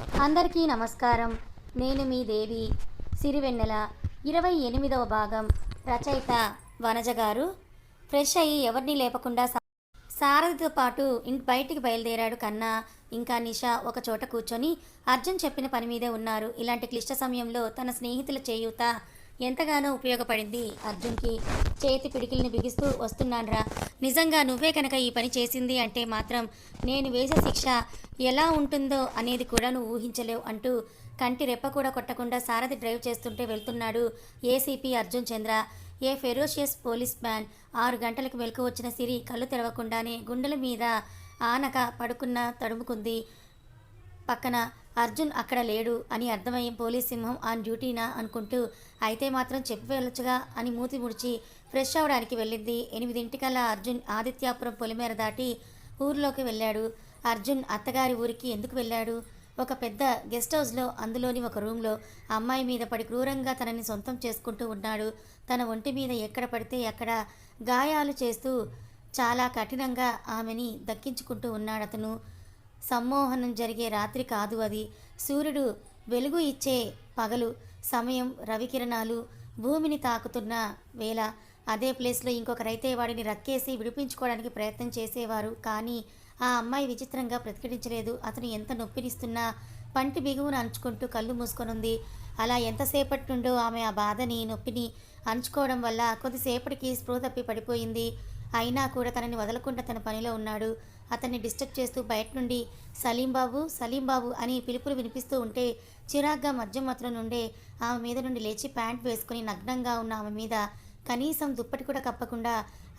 అందరికీ నమస్కారం. నేను మీ దేవి. సిరివెన్నెల 28వ భాగం. రచయిత వనజ గారు. ఫ్రెష్ అయ్యి ఎవరిని లేపకుండా సారథితో పాటు బయటికి బయలుదేరాడు కన్నా. ఇంకా నిషా ఒక చోట కూర్చొని అర్జున్ చెప్పిన పని మీదే ఉన్నారు. ఇలాంటి క్లిష్ట సమయంలో తన స్నేహితుల చేయూత ఎంతగానో ఉపయోగపడింది అర్జున్కి. చేతి పిడికిల్ని బిగిస్తూ, వస్తున్నాన్రా, నిజంగా నువ్వే కనుక ఈ పని చేసింది అంటే మాత్రం నేను వేసే శిక్ష ఎలా ఉంటుందో అనేది కూడా నువ్వు ఊహించలేవు అంటూ కంటి రెప్ప కూడా కొట్టకుండా సారథి డ్రైవ్ చేస్తుంటే వెళ్తున్నాడు ఏసీపీ అర్జున్ చంద్ర. ఏ ఫెరోషియస్ పోలీస్ మ్యాన్. 6 గంటలకు మెలకు వచ్చిన సిరి కళ్ళు తెరవకుండానే గుండెల మీద ఆనక పడుకున్న తడుముకుంది. పక్కన అర్జున్ అక్కడ లేడు అని అర్థమయ్యే పోలీస్ సింహం ఆన్ డ్యూటీనా అనుకుంటూ, అయితే మాత్రం చెప్పి వెళ్ళొచ్చుగా అని మూతి ముడిచి ఫ్రెష్ అవడానికి వెళ్ళింది. 8 అర్జున్ ఆదిత్యాపురం పొలిమేర దాటి ఊర్లోకి వెళ్ళాడు. అర్జున్ అత్తగారి ఊరికి ఎందుకు వెళ్ళాడు? ఒక పెద్ద గెస్ట్ హౌస్లో, అందులోని ఒక రూమ్లో అమ్మాయి మీద పడి క్రూరంగా తనని సొంతం చేసుకుంటూ ఉన్నాడు. తన ఒంటి మీద ఎక్కడ పడితే అక్కడ గాయాలు చేస్తూ చాలా కఠినంగా ఆమెని దక్కించుకుంటూ ఉన్నాడు అతను. సమ్మోహనం జరిగే రాత్రి కాదు అది. సూర్యుడు వెలుగు ఇచ్చే పగలు. సమయం, రవికిరణాలు భూమిని తాకుతున్న వేళ. అదే ప్లేస్లో ఇంకొకరైతే వాడిని రక్కేసి విడిపించుకోవడానికి ప్రయత్నం చేసేవారు. కానీ ఆ అమ్మాయి విచిత్రంగా ప్రతిఘటించలేదు. అతను ఎంత నొప్పినిస్తున్నా పంటి బిగువును అంచుకుంటూ కళ్ళు మూసుకొనుంది. అలా ఎంతసేపటి నుండో ఆమె ఆ బాధని, నొప్పిని అంచుకోవడం వల్ల కొద్దిసేపటికి స్పృహ తప్పి పడిపోయింది. అయినా కూడా తనని వదలకుండా తన పనిలో ఉన్నాడు. అతన్ని డిస్టర్బ్ చేస్తూ బయట నుండి సలీం బాబు అని పిలుపులు వినిపిస్తూ ఉంటే చిరాగ్గా మధ్య మధ్యలో నుండే ఆమె మీద నుండి లేచి ప్యాంట్ వేసుకుని నగ్నంగా ఉన్న ఆమె మీద కనీసం దుప్పటి కూడా కప్పకుండా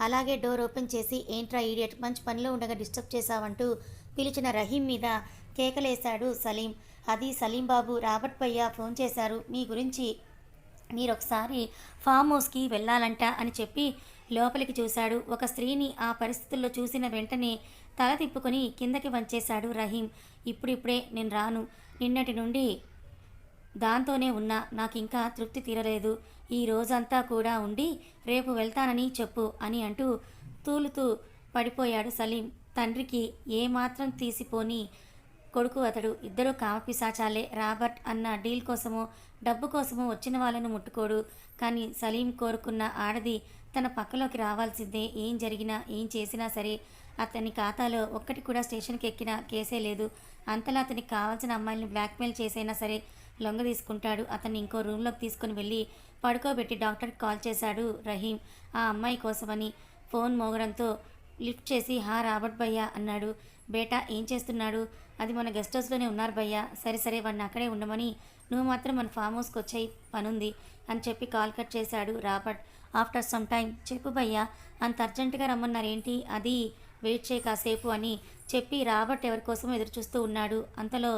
అలాగే డోర్ ఓపెన్ చేసి, ఏంట్రా ఈడియట్, మంచి పనిలో ఉండగా డిస్టర్బ్ చేశావంటూ పిలిచిన రహీం మీద కేకలేశాడు సలీం. అది సలీం బాబు, రాబర్ట్ భయ్య ఫోన్ చేశారు మీ గురించి, మీరొకసారి ఫామ్ హౌస్కి వెళ్ళాలంట అని చెప్పి లోపలికి చూశాడు. ఒక స్త్రీని ఆ పరిస్థితుల్లో చూసిన వెంటనే తల తిప్పుకొని కిందకి వంచేశాడు రహీం. ఇప్పుడిప్పుడే నేను రాను, నిన్నటి నుండి దాంతోనే ఉన్నా, నాకు ఇంకా తృప్తి తీరలేదు. ఈ రోజంతా కూడా ఉండి రేపు వెళ్తానని చెప్పు అని అంటూ తూలుతూ పడిపోయాడు సలీం. తండ్రికి ఏమాత్రం తీసిపోని కొడుకు అతడు. ఇద్దరూ కామపిశాచాలే. రాబర్ట్ అన్న డీల్ కోసమో డబ్బు కోసమో వచ్చిన వాళ్ళను ముట్టుకోడు. కానీ సలీం కోరుకున్న ఆడది తన పక్కలోకి రావాల్సిందే. ఏం జరిగినా ఏం చేసినా సరే. అతని ఖాతాలో ఒక్కటి కూడా స్టేషన్కి ఎక్కిన కేసే లేదు. అంతలా అతనికి కావాల్సిన అమ్మాయిని బ్లాక్మెయిల్ చేసైనా సరే లొంగ తీసుకుంటాడు. అతన్ని ఇంకో రూమ్లోకి తీసుకుని వెళ్ళి పడుకోబెట్టి డాక్టర్కి కాల్ చేశాడు రహీం ఆ అమ్మాయి కోసమని. ఫోన్ మోగడంతో లిఫ్ట్ చేసి, హా రాబర్ట్ భయ్యా అన్నాడు. బేటా ఏం చేస్తున్నాడు? అది మన గెస్ట్ హౌస్లోనే ఉన్నారు భయ్యా. సరే సరే, వాడిని అక్కడే ఉండమని, నువ్వు మాత్రం మన ఫామ్ హౌస్కి వచ్చాయి, పనుంది అని చెప్పి కాల్ కట్ చేశాడు రాబర్ట్. ఆఫ్టర్ సమ్ టైం, చెప్పు భయ్యా, అంత అర్జెంటుగా రమ్మన్నారేంటి? అది వెయిట్ చేయి కాసేపు అని చెప్పి రాబర్ట్ ఎవరి కోసం ఎదురు చూస్తూ ఉన్నాడు. అంతలో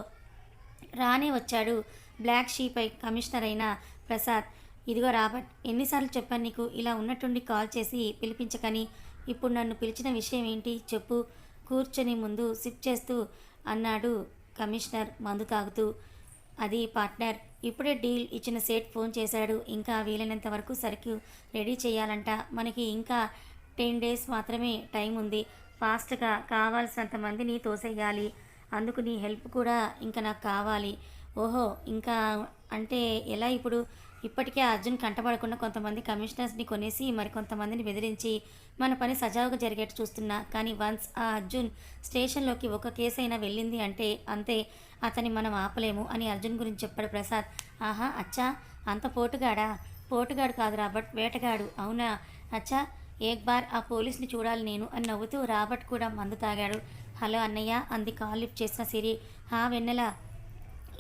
రానే వచ్చాడు బ్లాక్ షీప్ కమిషనర్ అయిన ప్రసాద్. ఇదిగో రాబర్ట్, ఎన్నిసార్లు చెప్పాను నీకు ఇలా ఉన్నట్టుండి కాల్ చేసి పిలిపించకని? ఇప్పుడు నన్ను పిలిచిన విషయం ఏంటి చెప్పు, కూర్చొని ముందు సిప్ చేస్తూ అన్నాడు కమిషనర్ మందు తాగుతూ. అది పార్ట్నర్, ఇప్పుడే డీల్ ఇచ్చిన సేట్ ఫోన్ చేశాడు. ఇంకా వీలైనంత వరకు సరుకు రెడీ చేయాలంట. మనకి ఇంకా 10 days మాత్రమే టైం ఉంది. ఫాస్ట్గా కావాల్సినంత మందిని తోసేయాలి. అందుకు నీ హెల్ప్ కూడా ఇంకా నాకు కావాలి. ఓహో, ఇంకా అంటే ఎలా ఇప్పుడు? ఇప్పటికే అర్జున్ కంటపడకుండా కొంతమంది కమిషనర్స్ని కొనేసి మరికొంతమందిని బెదిరించి మన పని సజావుగా జరిగేట్టు చూస్తున్నా. కానీ వన్స్ ఆ అర్జున్ స్టేషన్లోకి ఒక కేసు అయినా వెళ్ళింది అంటే అంతే, అతని మనం ఆపలేము అని అర్జున్ గురించి చెప్పాడు ప్రసాద్. ఆహా, అచ్చా, అంత పోటుగాడా? పోటుగాడు కాదు రాబర్ట్, వేటగాడు. అవునా? అచ్చా, ఏక్ బార్ ఆ పోలీస్ని చూడాలి నేను అని నవ్వుతూ రాబర్ట్ కూడా మందు తాగాడు. హలో అన్నయ్య అంది కాల్ లిఫ్ట్ చేసిన సిరి. హా వెన్నెల,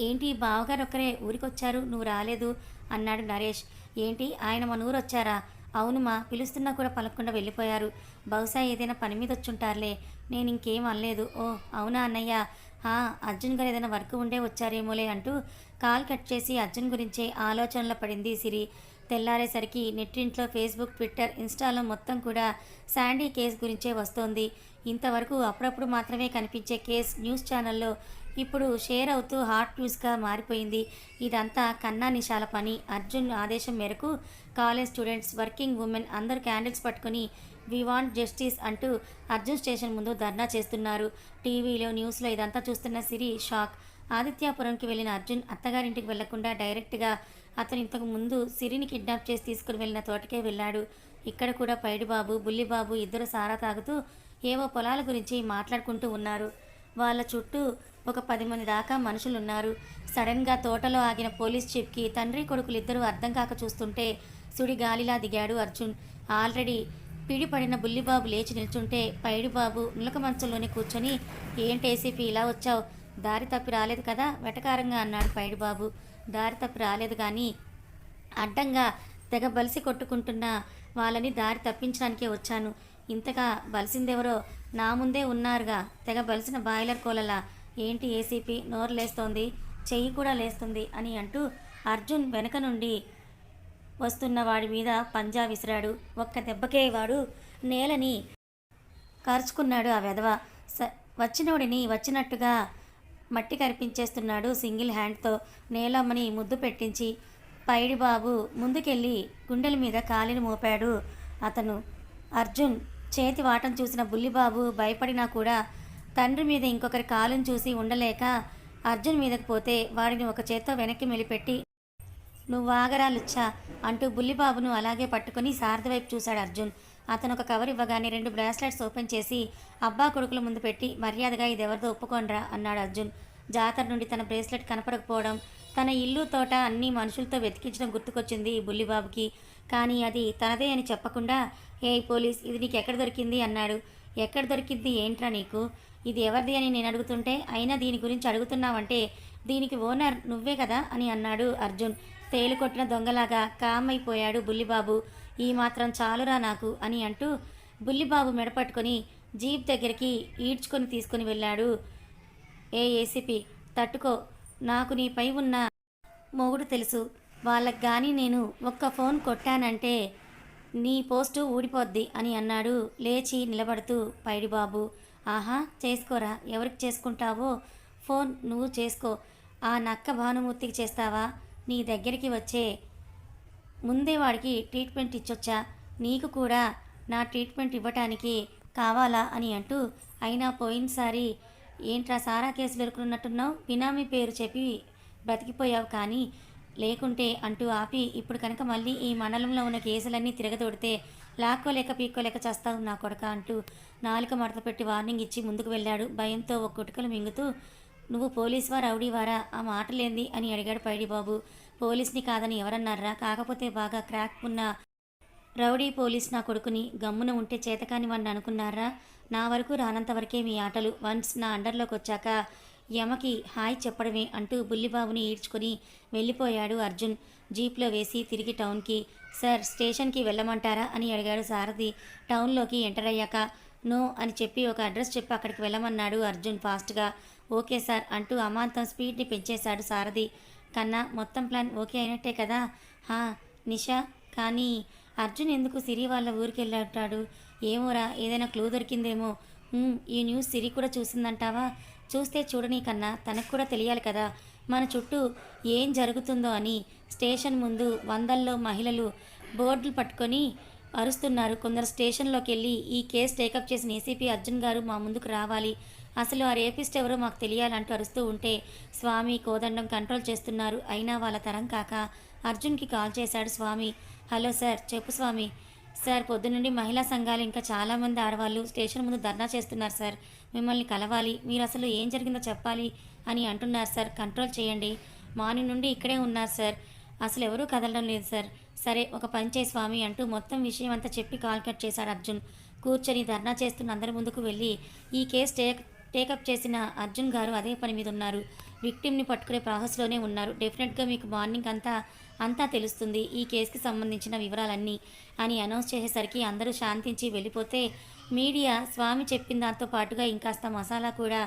ఏంటి బావగారు ఒక్కరే ఊరికొచ్చారు, నువ్వు రాలేదు అన్నాడు నరేష్. ఏంటి ఆయన మన ఊరు వచ్చారా? అవును మా, పిలుస్తున్నా కూడా పలకకుండా వెళ్ళిపోయారు. బహుశా ఏదైనా పని మీద వచ్చుంటారులే, నేను ఇంకేం అనలేదు. ఓ అవునా అన్నయ్య, అర్జున్ గారు ఏదైనా వర్క్ ఉండే వచ్చారేమోలే అంటూ కాల్ కట్ చేసి అర్జున్ గురించే ఆలోచనలో పడింది సిరి. తెల్లారేసరికి నెట్టింట్లో ఫేస్బుక్, ట్విట్టర్, ఇన్స్టాలో మొత్తం కూడా శాండీ కేసు గురించే వస్తోంది. ఇంతవరకు అప్పుడప్పుడు మాత్రమే కనిపించే కేస్ న్యూస్ ఛానల్లో ఇప్పుడు షేర్ అవుతూ హాట్ న్యూస్గా మారిపోయింది. ఇదంతా కన్నా నిషాల పని. అర్జున్ ఆదేశం మేరకు కాలేజ్ స్టూడెంట్స్, వర్కింగ్ ఉమెన్ అందరూ క్యాండిల్స్ పట్టుకొని వి వాంట్ జస్టిస్ అంటూ అర్జున్ స్టేషన్ ముందు ధర్నా చేస్తున్నారు. టీవీలో, న్యూస్లో ఇదంతా చూస్తున్న సిరి షాక్. ఆదిత్యాపురంకి వెళ్ళిన అర్జున్ అత్తగారింటికి వెళ్లకుండా డైరెక్ట్గా అతను ఇంతకు ముందు సిరిని కిడ్నాప్ చేసి తీసుకుని వెళ్ళిన తోటకే వెళ్ళాడు. ఇక్కడ కూడా పైడిబాబు బుల్లిబాబు ఇద్దరు సారా తాగుతూ ఏవో పొలాల గురించి మాట్లాడుకుంటూ ఉన్నారు. వాళ్ళ చుట్టూ ఒక 10 మంది దాకా మనుషులున్నారు. సడన్గా తోటలో ఆగిన పోలీస్ జీప్కి తండ్రి కొడుకులు ఇద్దరూ అర్థం కాక చూస్తుంటే సుడి గాలిలా దిగాడు అర్జున్. ఆల్రెడీ పిడిపడిన బుల్లిబాబు లేచి నిల్చుంటే పైడిబాబు నులక మంచంలోనే కూర్చొని, ఏంటి ఏసీపీ ఇలా వచ్చావు? దారి తప్పి రాలేదు కదా వెటకారంగా అన్నాడు పైడిబాబు. దారి తప్పి రాలేదు కానీ అడ్డంగా తెగ బలిసి కొట్టుకుంటున్న వాళ్ళని దారి తప్పించడానికే వచ్చాను. ఇంతగా బలిసిందెవరో నా ముందే ఉన్నారుగా, తెగ బలిసిన బాయిలర్ కోలలా. ఏంటి ఏసీపీ నోరు లేస్తోంది, చెయ్యి కూడా లేస్తుంది అని అంటూ అర్జున్ వెనక నుండి వస్తున్న వాడి మీద పంజా విసిరాడు. ఒక్క దెబ్బకే వాడు నేలని కరుచుకున్నాడు. ఆ వెధవ వచ్చినోడిని వచ్చినట్టుగా మట్టి కరిపించేస్తున్నాడు సింగిల్ హ్యాండ్తో. నేలమ్మని ముద్దు పెట్టించి పైడిబాబు ముందుకెళ్ళి గుండెల మీద కాలిని మోపాడు. అతను అర్జున్ చేతి వాటం చూసిన బుల్లిబాబు భయపడినా కూడా తండ్రి మీద ఇంకొకరి కాలును చూసి ఉండలేక అర్జున్ మీదకి పోతే వాడిని ఒక చేత్తో వెనక్కి మెలిపెట్టి, నువ్వు ఆగరా లుచ్చా అంటూ బుల్లిబాబును అలాగే పట్టుకుని సారథి వైపు చూశాడు అర్జున్. అతను ఒక కవర్ ఇవ్వగానే 2 బ్రాస్లెట్స్ ఓపెన్ చేసి అబ్బా కొడుకుల ముందు పెట్టి, మర్యాదగా ఇది ఎవరిదో ఒప్పుకోనరా అన్నాడు అర్జున్. జాతర నుండి తన బ్రేస్లెట్ కనపడకపోవడం, తన ఇల్లు తోట అన్ని మనుషులతో వెతికించడం గుర్తుకొచ్చింది బుల్లిబాబుకి. కానీ అది తనదే అని చెప్పకుండా, ఏ పోలీస్ ఇది నీకు ఎక్కడ దొరికింది అన్నాడు. ఎక్కడ దొరికింది ఏంట్రా నీకు, ఇది ఎవరిది అని నేను అడుగుతుంటే అయినా దీని గురించి అడుగుతున్నావంటే దీనికి ఓనర్ నువ్వే కదా అని అన్నాడు అర్జున్. తేలు కొట్టిన దొంగలాగా కామ్ అయిపోయాడు బుల్లిబాబు. ఈ మాత్రం చాలురా నాకు అని అంటూ బుల్లిబాబు మెడపట్టుకొని జీప్ దగ్గరికి ఈడ్చుకొని తీసుకుని వెళ్ళాడు. ఏసీపీ తట్టుకో, నాకు నీపై ఉన్న మొగుడు తెలుసు. వాళ్ళకి కానీ నేను ఒక్క ఫోన్ కొట్టానంటే నీ పోస్టు ఊడిపోద్ది అని అన్నాడు లేచి నిలబడుతూ పైడిబాబు. ఆహా చేసుకోరా, ఎవరికి చేసుకుంటావో ఫోన్ నువ్వు చేసుకో. ఆ నక్క భానుమూర్తికి చేస్తావా? నీ దగ్గరికి వచ్చే ముందే వాడికి ట్రీట్మెంట్ ఇచ్చొచ్చా? నీకు కూడా నా ట్రీట్మెంట్ ఇవ్వటానికి కావాలా అని అంటూ, అయినా పోయినసారి ఏంట్రా సారా కేసులు ఎరుకున్నట్టున్నావు, బినామీ పేరు చెప్పి బ్రతికిపోయావు కానీ లేకుంటే అంటూ ఆపి, ఇప్పుడు కనుక మళ్ళీ ఈ మండలంలో ఉన్న కేసులన్నీ తిరగదొడితే లాక్కోలేక పీక్కోలేక చేస్తావు నా కొడక అంటూ నాలుక మడత పెట్టి వార్నింగ్ ఇచ్చి ముందుకు వెళ్ళాడు. భయంతో ఒక గుటకలు మింగుతూ, నువ్వు పోలీసువా రౌడీవారా, ఆ మాటలేంది అని అడిగాడు పైడిబాబు. పోలీస్ని కాదని ఎవరన్నారా, కాకపోతే బాగా క్రాక్ ఉన్న రౌడీ పోలీస్ నా కొడుకుని, గమ్మున ఉంటే చేతకాని వాడిని అనుకున్నారా? నా వరకు రానంత వరకే మీ ఆటలు, వన్స్ నా అండర్లోకి వచ్చాక యమకి హాయ్ చెప్పడమే అంటూ బుల్లిబాబుని ఈడ్చుకొని వెళ్ళిపోయాడు అర్జున్. జీప్లో వేసి తిరిగి టౌన్కి. సార్ స్టేషన్కి వెళ్ళమంటారా అని అడిగాడు సారథి. టౌన్లోకి ఎంటర్ అయ్యాక నో అని చెప్పి ఒక అడ్రస్ చెప్పి అక్కడికి వెళ్ళమన్నాడు అర్జున్ ఫాస్ట్గా. ఓకే సార్ అంటూ అమాంతం స్పీడ్ని పెంచేశాడు సారథి. కన్నా మొత్తం ప్లాన్ ఓకే అయినట్టే కదా? నిషా, కానీ అర్జున్ ఎందుకు సిరి వాళ్ళ ఊరికి వెళ్ళాడు? ఏమోరా, ఏదైనా క్లూ దొరికిందేమో. ఈ న్యూస్ సిరి కూడా చూసిందంటావా? చూస్తే చూడని కన్నా తనకు కూడా తెలియాలి కదా మన చుట్టూ ఏం జరుగుతుందో అని. స్టేషన్ ముందు వందల్లో మహిళలు బోర్డులు పట్టుకొని అరుస్తున్నారు. కొందరు స్టేషన్లోకి వెళ్ళి ఈ కేసు టేకప్ చేసిన ఏసీపీ అర్జున్ గారు మా ముందుకు రావాలి, అసలు ఆ రేపిస్ట్ ఎవరో మాకు తెలియాలంటూ అరుస్తూ ఉంటే స్వామి కోదండం కంట్రోల్ చేస్తున్నారు. అయినా వాళ్ళ తరం కాక అర్జున్కి కాల్ చేశాడు స్వామి. హలో సార్, చెప్పు స్వామి. సార్ పొద్దునుండి మహిళా సంఘాలు ఇంకా చాలామంది ఆడవాళ్ళు స్టేషన్ ముందు ధర్నా చేస్తున్నారు సార్, మిమ్మల్ని కలవాలి, మీరు అసలు ఏం జరిగిందో చెప్పాలి అని అంటున్నారు సార్, కంట్రోల్ చేయండి. మార్నింగ్ నుండి ఇక్కడే ఉన్నారు సార్, అసలు ఎవరూ కదలడం లేదు సార్. సరే ఒక పని చేయి స్వామి అంటూ మొత్తం విషయం అంతా చెప్పి కాల్ కట్ చేశాడు అర్జున్. కూర్చొని ధర్నా చేస్తున్న అందరి ముందుకు వెళ్ళి, ఈ కేసు టేకప్ చేసిన అర్జున్ గారు అదే పని మీద ఉన్నారు, విక్టిమ్ని పట్టుకునే ప్రాసెస్లోనే ఉన్నారు. డెఫినెట్గా మీకు మార్నింగ్ అంతా తెలుస్తుంది ఈ కేసుకి సంబంధించిన వివరాలన్నీ అని అనౌన్స్ చేసేసరికి అందరూ శాంతించి వెళ్ళిపోతే మీడియా స్వామి చెప్పిన దాంతో పాటుగా ఇంకాస్త మసాలా కూడా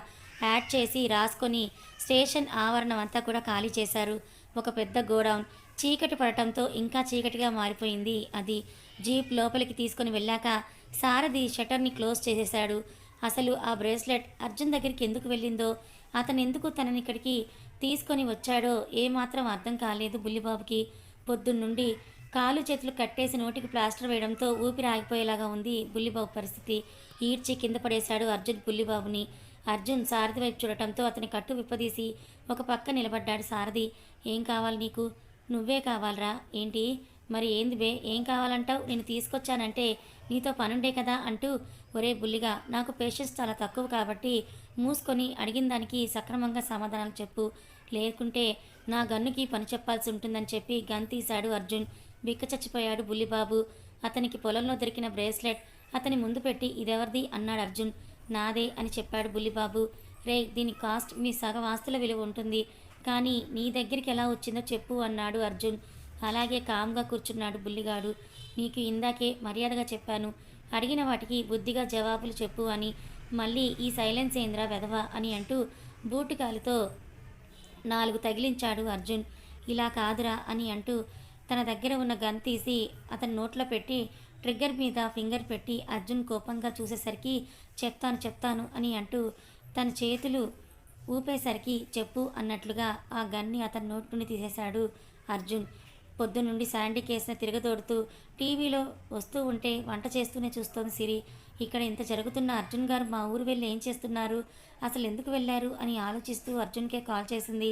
యాడ్ చేసి రాసుకొని స్టేషన్ ఆవరణం అంతా కూడా ఖాళీ చేశారు. ఒక పెద్ద గోడౌన్ చీకటి పడటంతో ఇంకా చీకటిగా మారిపోయింది. అది జీప్ లోపలికి తీసుకొని వెళ్ళాక సారథి షట్టర్ని క్లోజ్ చేసేశాడు. అసలు ఆ బ్రేస్లెట్ అర్జున్ దగ్గరికి ఎందుకు వెళ్ళిందో, అతను ఎందుకు తనని ఇక్కడికి తీసుకొని వచ్చాడో ఏమాత్రం అర్థం కాలేదు బుల్లిబాబుకి. పొద్దున్నుండి కాలు చేతులు కట్టేసి నోటికి ప్లాస్టర్ వేయడంతో ఊపిరి ఆగిపోయేలాగా ఉంది బుల్లిబాబు పరిస్థితి. ఈడ్చి కింద పడేశాడు అర్జున్ బుల్లిబాబుని. అర్జున్ సారథి వైపు చూడటంతో అతని కట్టు విప్పదీసి ఒక పక్క నిలబడ్డాడు సారథి. ఏం కావాలి నీకు? నువ్వే కావాలరా. ఏంటి? మరి ఏంది బే, ఏం కావాలంటావు? నేను తీసుకొచ్చానంటే నీతో పనుండే కదా అంటూ, ఒరే బుల్లిగా, నాకు పేషెన్స్ చాలా తక్కువ కాబట్టి మూసుకొని అడిగిన దానికి సక్రమంగా సమాధానాలు చెప్పు, లేకుంటే నా గన్నుకి పని చెప్పాల్సి ఉంటుందని చెప్పి గన్ తీశాడు అర్జున్. బిక్క చచ్చిపోయాడు బుల్లిబాబు. అతనికి పొలంలో దొరికిన బ్రేస్లెట్ అతని ముందు పెట్టి ఇదెవరిది అన్నాడు అర్జున్. నాదే అని చెప్పాడు బుల్లిబాబు. రే, దీని కాస్ట్ మీ సగం ఆస్తుల విలువ ఉంటుంది, కానీ నీ దగ్గరికి ఎలా వచ్చిందో చెప్పు అన్నాడు అర్జున్. అలాగే కామ్గా కూర్చున్నాడు బుల్లిగాడు. నీకు ఇందాకే మర్యాదగా చెప్పాను, అడిగిన వాటికి బుద్ధిగా జవాబులు చెప్పు అని. మళ్ళీ ఈ సైలెన్స్ ఏంద్రా వెధవా అని అంటూ బూటుకాలితో 4 తగిలించాడు అర్జున్. ఇలా కాదురా అని అంటూ తన దగ్గర ఉన్న గన్ తీసి అతని నోట్లో పెట్టి ట్రిగ్గర్ మీద ఫింగర్ పెట్టి అర్జున్ కోపంగా చూసేసరికి చెప్తాను అని అంటూ తన చేతులు ఊపేసరికి చెప్పు అన్నట్లుగా ఆ గన్ని అతని నోటి నుండి తీసేశాడు అర్జున్. పొద్దునుండి శాండీ కేసును తిరగదోడుతూ టీవీలో వస్తూ ఉంటే వంట చేస్తూనే చూస్తోంది సిరి. ఇక్కడ ఇంత జరుగుతున్న అర్జున్ గారు మా ఊరు వెళ్ళి ఏం చేస్తున్నారు, అసలు ఎందుకు వెళ్ళారు అని ఆలోచిస్తూ అర్జున్కే కాల్ చేసింది.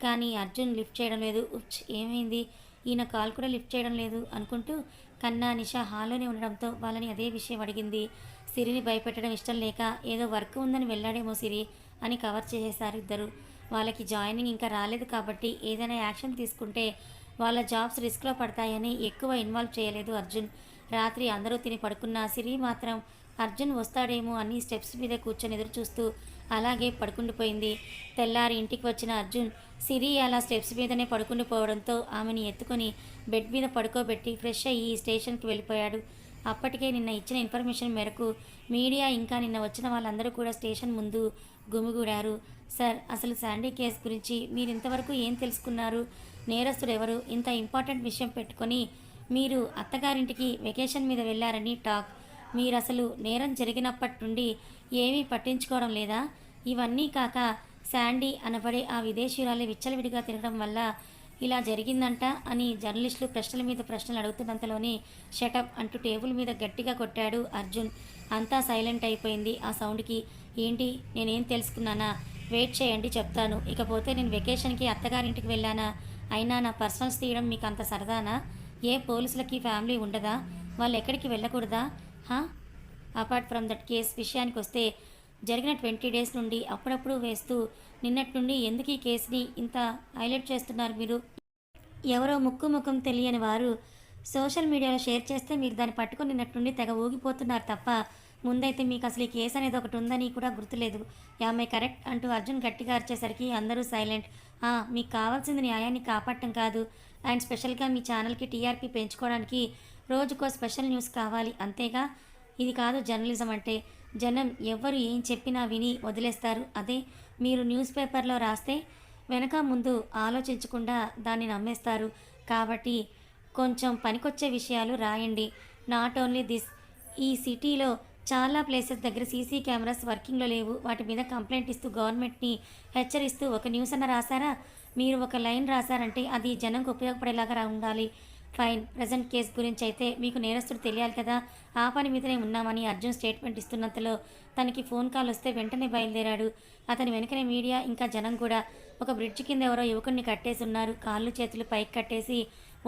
కానీ అర్జున్ లిఫ్ట్ చేయడం లేదు. ఏమైంది, ఈయన కాల్ కూడా లిఫ్ట్ చేయడం లేదు అనుకుంటూ కన్నా నిషా హాల్లోనే ఉండడంతో వాళ్ళని అదే విషయం అడిగింది. సిరిని భయపెట్టడం ఇష్టం లేక ఏదో వర్క్ ఉందని వెళ్ళాడేమో సిరి అని కవర్ చేసేశారు ఇద్దరు. వాళ్ళకి జాయినింగ్ ఇంకా రాలేదు కాబట్టి ఏదైనా యాక్షన్ తీసుకుంటే వాళ్ళ జాబ్స్ రిస్క్లో పడతాయని ఎక్కువ ఇన్వాల్వ్ చేయలేదు అర్జున్. రాత్రి అందరూ తిని పడుకున్న సిరి మాత్రం అర్జున్ వస్తాడేమో అని స్టెప్స్ మీద కూర్చొని ఎదురు చూస్తూ అలాగే పడుకుండిపోయింది. తెల్లారి ఇంటికి వచ్చిన అర్జున్ సిరి అలా స్టెప్స్ మీదనే పడుకుండిపోవడంతో ఆమెని ఎత్తుకొని బెడ్ మీద పడుకోబెట్టి ఫ్రెష్ అయ్యి స్టేషన్కి వెళ్ళిపోయాడు. అప్పటికే నిన్న ఇచ్చిన ఇన్ఫర్మేషన్ మేరకు మీడియా ఇంకా నిన్న వచ్చిన వాళ్ళందరూ కూడా స్టేషన్ ముందు గుమిగూడారు. సార్, అసలు శాండీ కేసు గురించి మీరు ఇంతవరకు ఏం తెలుసుకున్నారు? నేరస్తుడు ఎవరు? ఇంత ఇంపార్టెంట్ విషయం పెట్టుకొని మీరు అత్తగారింటికి వెకేషన్ మీద వెళ్ళారని టాక్. మీరు అసలు నేరం జరిగినప్పటి నుండి ఏమీ పట్టించుకోవడం లేదా? ఇవన్నీ కాక శాండీ అనబడే ఆ విదేశీయురాలు విచ్చలవిడిగా తిరగడం వల్ల ఇలా జరిగిందంట అని జర్నలిస్టులు ప్రశ్నల మీద ప్రశ్నలు అడుగుతున్నంతలోనే షటప్ అంటూ టేబుల్ మీద గట్టిగా కొట్టాడు అర్జున్. అంతా సైలెంట్ అయిపోయింది ఆ సౌండ్కి. ఏంటి, నేనేం తెలుసుకున్నానా? వెయిట్ చేయండి చెప్తాను. ఇకపోతే నేను వెకేషన్కి అత్తగారింటికి వెళ్ళానా? అయినా నా పర్సనల్స్ తీయడం మీకు అంత సరదానా? ఏ పోలీసులకి ఫ్యామిలీ ఉండదా? వాళ్ళు ఎక్కడికి వెళ్ళకూడదా? అపార్ట్ ఫ్రమ్ దట్ కేస్ విషయానికి వస్తే జరిగిన 20 డేస్ నుండి అప్పుడప్పుడు వేస్తూ నిన్నటి నుండి ఎందుకు ఈ కేసుని ఇంత హైలైట్ చేస్తున్నారు మీరు? ఎవరో ముఖం తెలియని వారు సోషల్ మీడియాలో షేర్ చేస్తే మీరు దాన్ని పట్టుకొని నిన్నటి నుండి తెగ ఊగిపోతున్నారు తప్ప ముందైతే మీకు అసలు ఈ కేసు అనేది ఒకటి ఉందని కూడా గుర్తులేదు. యామై కరెక్ట్ అంటూ అర్జున్ గట్టిగా అరిచేసరికి అందరూ సైలెంట్. మీకు కావాల్సింది న్యాయాన్ని కాపాడటం కాదు, అండ్ స్పెషల్గా మీ ఛానల్కి టీఆర్పీ పెంచుకోవడానికి రోజుకో స్పెషల్ న్యూస్ కావాలి, అంతేగా? ఇది కాదు జర్నలిజం అంటే. జనం ఎవరు ఏం చెప్పినా విని వదిలేస్తారు. అదే మీరు న్యూస్ పేపర్లో రాస్తే వెనక ముందు ఆలోచించకుండా దాన్ని నమ్మేస్తారు. కాబట్టి కొంచెం పనికొచ్చే విషయాలు రాయండి. నాట్ ఓన్లీ దిస్, ఈ సిటీలో చాలా ప్లేసెస్ దగ్గర సీసీ కెమెరాస్ వర్కింగ్లో లేవు. వాటి మీద కంప్లైంట్ ఇస్తూ గవర్నమెంట్ని హెచ్చరిస్తూ ఒక న్యూస్ అన్న రాశారా? మీరు ఒక లైన్ రాశారంటే అది జనంకు ఉపయోగపడేలాగా ఉండాలి. ఫైన్. ప్రజెంట్ కేసు గురించి అయితే మీకు నేరస్తుడు తెలియాలి కదా, ఆ పని మీదనే ఉన్నామని అర్జున్ స్టేట్మెంట్ ఇస్తున్నంతలో తనకి ఫోన్ కాల్ వస్తే వెంటనే బయలుదేరాడు. అతని వెనుకనే మీడియా ఇంకా జనం కూడా. ఒక బ్రిడ్జ్ కింద ఎవరో యువకుడిని కట్టేసి ఉన్నారు. కాళ్ళు చేతులు పైకి కట్టేసి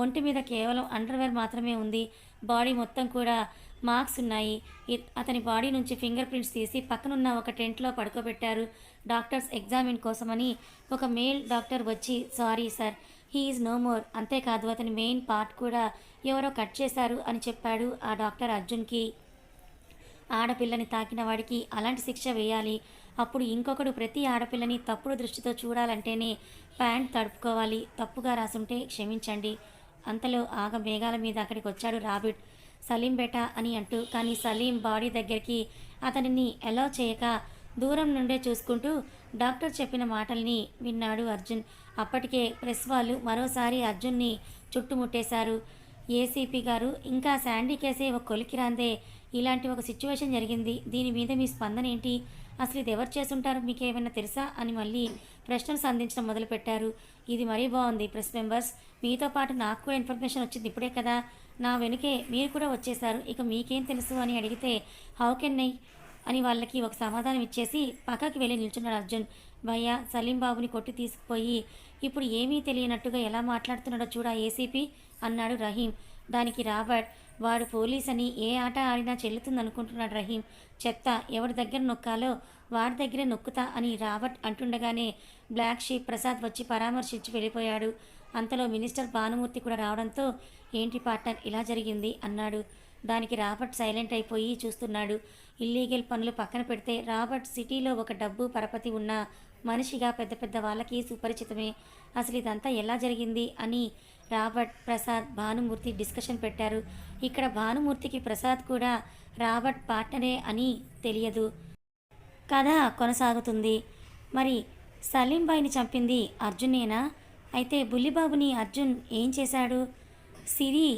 ఒంటి మీద కేవలం అండర్వేర్ మాత్రమే ఉంది. బాడీ మొత్తం కూడా మార్క్స్ ఉన్నాయి. అతని బాడీ నుంచి ఫింగర్ ప్రింట్స్ తీసి పక్కనున్న ఒక టెంట్లో పడుకోబెట్టారు డాక్టర్స్ ఎగ్జామిన్ కోసమని. ఒక మేల్ డాక్టర్ వచ్చి sorry sir, he is no more, అంతేకాదు అతని మెయిన్ పార్ట్ కూడా ఎవరో కట్ చేశారు అని చెప్పాడు ఆ డాక్టర్ అర్జున్కి. ఆడపిల్లని తాకిన వాడికి అలాంటి శిక్ష వేయాలి. అప్పుడు ఇంకొకడు ప్రతి ఆడపిల్లని తప్పుడు దృష్టితో చూడాలంటేనే ప్యాంట్ తడుపుకోవాలి. తప్పుగా రాసుంటే క్షమించండి. అంతలో ఆగ మేఘాల మీద అక్కడికి వచ్చాడు రాబిట్. సలీం బేటా అని అంటూ, కానీ సలీం బాడీ దగ్గరికి అతనిని అలౌ చేయక దూరం నుండే చూసుకుంటూ డాక్టర్ చెప్పిన మాటల్ని విన్నాడు అర్జున్. అప్పటికే ప్రెస్ వాళ్ళు మరోసారి అర్జున్ని చుట్టుముట్టేశారు. ఏసీపీ గారు, ఇంకా శాండీ కేసే ఒక కొలికి రాందే ఇలాంటి ఒక సిచ్యువేషన్ జరిగింది, దీని మీద మీ స్పందన ఏంటి? అసలు ఇది ఎవరు చేసుంటారు, మీకేమైనా తెలుసా అని మళ్ళీ ప్రశ్నలు సంధించడం మొదలుపెట్టారు. ఇది మరీ బాగుంది ప్రెస్ మెంబర్స్, మీతో పాటు నాకు కూడా ఇన్ఫర్మేషన్ వచ్చింది ఇప్పుడే కదా, నా వెనుకే మీరు కూడా వచ్చేశారు, ఇక మీకేం తెలుసు అని అడిగితే హౌ కెన్ ఐ అని వాళ్ళకి ఒక సమాధానం ఇచ్చేసి పక్కకి వెళ్ళి నిల్చున్నాడు అర్జున్. భయ్యా సలీం బాబుని కొట్టి తీసుకుపోయి ఇప్పుడు ఏమీ తెలియనట్టుగా ఎలా మాట్లాడుతున్నాడో చూడా ఏసీపీ అన్నాడు రహీం. దానికి రాబర్ట్, వాడు పోలీస్ అని ఏ ఆట ఆడినా చెల్లుతుందనుకుంటున్నాడు రహీం. చెత్త, ఎవరి దగ్గర నొక్కాలో వాడి దగ్గరే నొక్కుతా అని రాబర్ట్ అంటుండగానే బ్లాక్ షీప్ ప్రసాద్ వచ్చి పరామర్శించి వెళ్ళిపోయాడు. అంతలో మినిస్టర్ భానుమూర్తి కూడా రావడంతో ఏంటి పార్ట్నర్ ఇలా జరిగింది అన్నాడు. దానికి రాబర్ట్ సైలెంట్ అయిపోయి చూస్తున్నాడు. ఇల్లీగల్ పనులు పక్కన పెడితే రాబర్ట్ సిటీలో ఒక డబ్బు పరపతి ఉన్న మనిషిగా పెద్ద పెద్ద వాళ్ళకి సుపరిచితమే. అసలు ఇదంతా ఎలా జరిగింది అని రాబర్ట్, ప్రసాద్, భానుమూర్తి డిస్కషన్ పెట్టారు. ఇక్కడ భానుమూర్తికి ప్రసాద్ కూడా రాబర్ట్ పార్ట్నరే అని తెలియదు. కథ కొనసాగుతుంది. మరి సలీం బాయ్ని చంపింది అర్జునేనా? అయితే బుల్లిబాబుని అర్జున్ ఏం చేశాడు? సిరి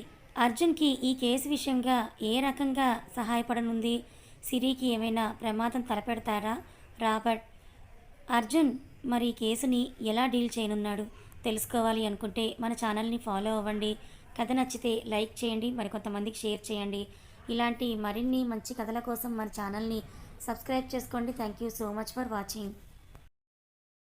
అర్జున్కి ఈ కేసు విషయంగా ఏ రకంగా సహాయపడనుంది? సిరికి ఏమైనా ప్రమాదం తలపెడతారా రాబర్ట్? అర్జున్ మరి ఈ కేసుని ఎలా డీల్ చేయనున్నాడు? తెలుసుకోవాలి అనుకుంటే మన ఛానల్ని ఫాలో అవ్వండి. కథ నచ్చితే లైక్ చేయండి, మరికొంతమందికి షేర్ చేయండి. ఇలాంటి మరిన్ని మంచి కథల కోసం మన ఛానల్ని సబ్స్క్రైబ్ చేసుకోండి. Thank you so much for watching.